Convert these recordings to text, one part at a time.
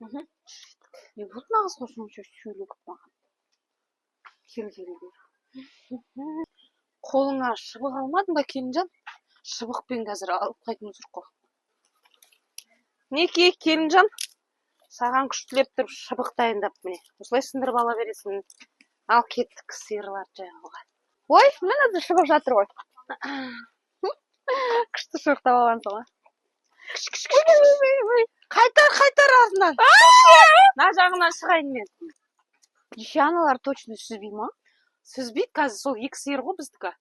Не болды нағыз қошымша сөйлеп маған. Кел бер. Қолыңа шыбық алмадың ба, келінжан? Шыбықпен қазір алып қайтуың керек қой. Неке, келінжан? Саған күш тілеп тұрып шыбық дайындап міне. Осылай сындырып ала бересің. Ал кеттік сиырлар жағуға. Ой, міне шыбық жатыр ғой. Күшті шыбықтап алғансың ғой. Қайтар артынан. На жағынан шығайын мен. Неше аналар точно сүзбей ма? Сүзбейді, қазір сол екі сиыр ғой біздікі.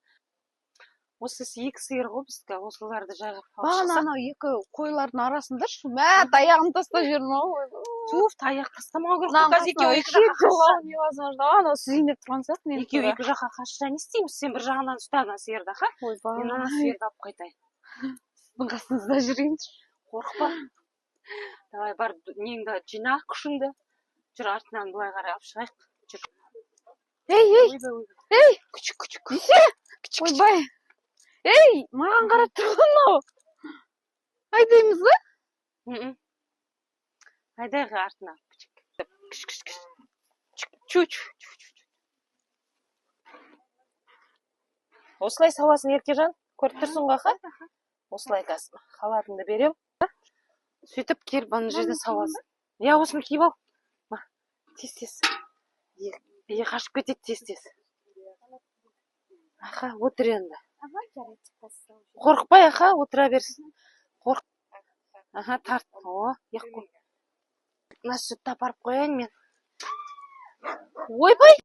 Осы екі сиыр ғой біздікі, осыларды жағып алып шықсақ. Бағана анау екі қойлардың арасында мә таяғын тастап жүрмін ғой. Туф, таяқ тастамау керек. Қазір екеуі екі жаққа қашса. Невозможно. Анау сүзейін деп тұрған сияқты. Екеуі екі жаққа қашса не істейміз? Сен бір жағынан ұста ана сиырды, ха? Мен ана сиырды алып қайтайын. Сіздің қасыңызда жүрейін. Қорықпа. Давай бар неңді жина, күшіңді. Жүр, артынан былай қарай алып шығайық. Жүр. Ей, күшік. Ойбай. Ей, маған қарап тұрған ау. Айдаймыз ба? Айдайғы артынан. Күшік. Осылай саласын Еркежан, көріп тұрсың ғой, ха? Осылай қазір халатыңды берем. Сөйтіп келіп ана жерде саласын. Я осыны киіп ал. Тез. Бие қашып кетеді тез. Аха, отыр енді. Қорықпай, аха, отыра берсін. Қорық. Аха, тарт. О, ек қой. Мына сүтті апарып қояйын мен. Ойбай!